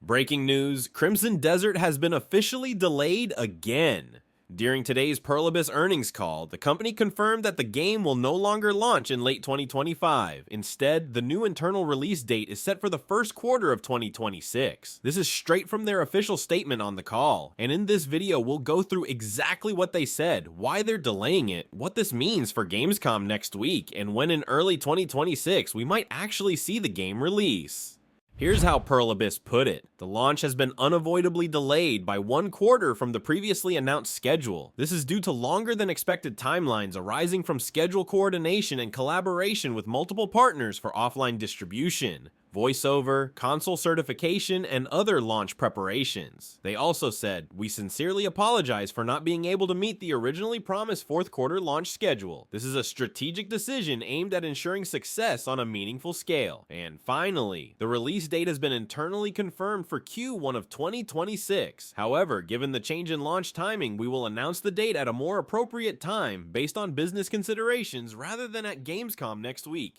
Breaking news, Crimson Desert has been officially delayed again. During today's Pearl Abyss earnings call, the company confirmed that the game will no longer launch in late 2025. Instead, the new internal release date is set for the first quarter of 2026. This is straight from their official statement on the call, and in this video we'll go through exactly what they said, why they're delaying it, what this means for Gamescom next week, and when in early 2026 we might actually see the game release. Here's how Pearl Abyss put it. The launch has been unavoidably delayed by 1 quarter from the previously announced schedule. This is due to longer than expected timelines arising from schedule coordination and collaboration with multiple partners for offline distribution, voiceover, console certification, and other launch preparations. They also said, "We sincerely apologize for not being able to meet the originally promised 4th quarter launch schedule. This is a strategic decision aimed at ensuring success on a meaningful scale." And finally, the release date has been internally confirmed for Q1 of 2026. However, given the change in launch timing, we will announce the date at a more appropriate time based on business considerations rather than at Gamescom next week.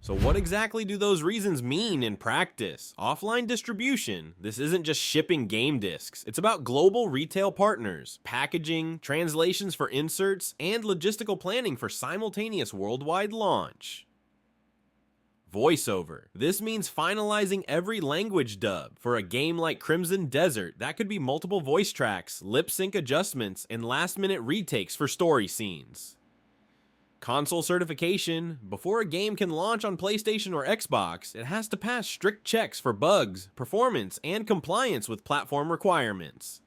So what exactly do those reasons mean in practice? Offline distribution, this isn't just shipping game discs. It's about global retail partners, packaging, translations for inserts, and logistical planning for simultaneous worldwide launch. Voiceover. This means finalizing every language dub. For a game like Crimson Desert, that could be multiple voice tracks, lip sync adjustments, and last-minute retakes for story scenes. Console certification. Before a game can launch on PlayStation or Xbox, it has to pass strict checks for bugs, performance, and compliance with platform requirements.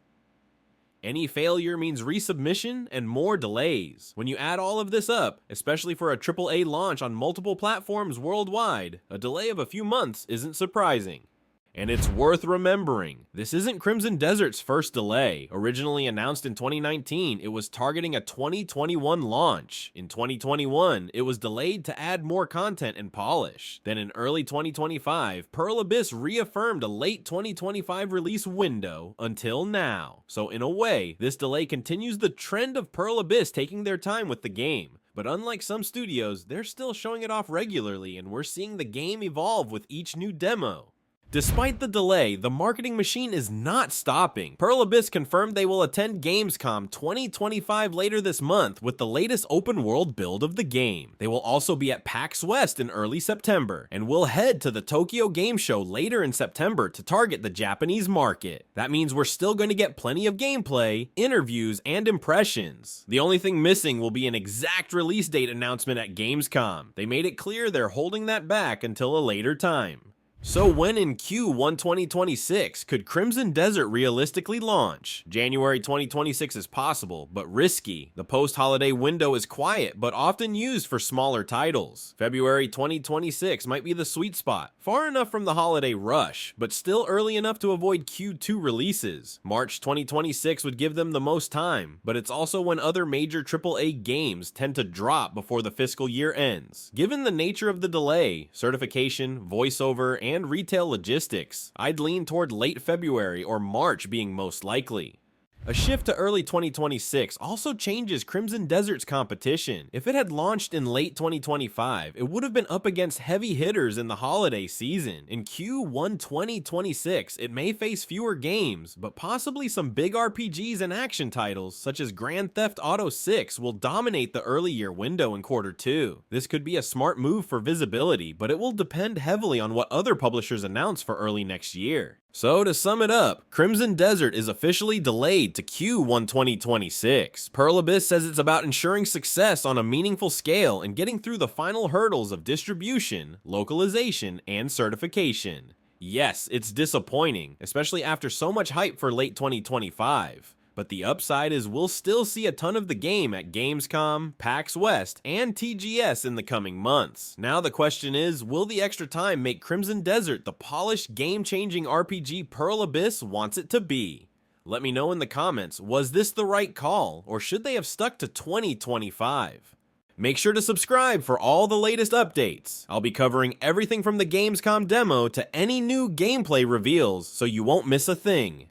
Any failure means resubmission and more delays. When you add all of this up, especially for a AAA launch on multiple platforms worldwide, a delay of a few months isn't surprising. And it's worth remembering, this isn't Crimson Desert's first delay. Originally announced in 2019, it was targeting a 2021 launch. In 2021, it was delayed to add more content and polish. Then in early 2025, Pearl Abyss reaffirmed a late 2025 release window until now. So in a way, this delay continues the trend of Pearl Abyss taking their time with the game. But unlike some studios, they're still showing it off regularly, and we're seeing the game evolve with each new demo. Despite the delay, the marketing machine is not stopping. Pearl Abyss confirmed they will attend Gamescom 2025 later this month with the latest open world build of the game. They will also be at PAX West in early September, and will head to the Tokyo Game Show later in September to target the Japanese market. That means we're still going to get plenty of gameplay, interviews, and impressions. The only thing missing will be an exact release date announcement at Gamescom. They made it clear they're holding that back until a later time. So when in Q1 2026 could Crimson Desert realistically launch? January 2026 is possible, but risky. The post-holiday window is quiet, but often used for smaller titles. February 2026 might be the sweet spot. Far enough from the holiday rush, but still early enough to avoid Q2 releases. March 2026 would give them the most time, but it's also when other major AAA games tend to drop before the fiscal year ends. Given the nature of the delay, certification, voiceover, and retail logistics, I'd lean toward late February or March being most likely. A shift to early 2026 also changes Crimson Desert's competition. If it had launched in late 2025, it would have been up against heavy hitters in the holiday season. In Q1 2026, it may face fewer games, but possibly some big RPGs and action titles such as Grand Theft Auto 6 will dominate the early year window in Q2. This could be a smart move for visibility, but it will depend heavily on what other publishers announce for early next year. So to sum it up, Crimson Desert is officially delayed to Q1 2026. Pearl Abyss says it's about ensuring success on a meaningful scale and getting through the final hurdles of distribution, localization, and certification. Yes, it's disappointing, especially after so much hype for late 2025. But the upside is we'll still see a ton of the game at Gamescom, PAX West, and TGS in the coming months. Now the question is, will the extra time make Crimson Desert the polished, game-changing RPG Pearl Abyss wants it to be? Let me know in the comments, was this the right call, or should they have stuck to 2025? Make sure to subscribe for all the latest updates. I'll be covering everything from the Gamescom demo to any new gameplay reveals, so you won't miss a thing.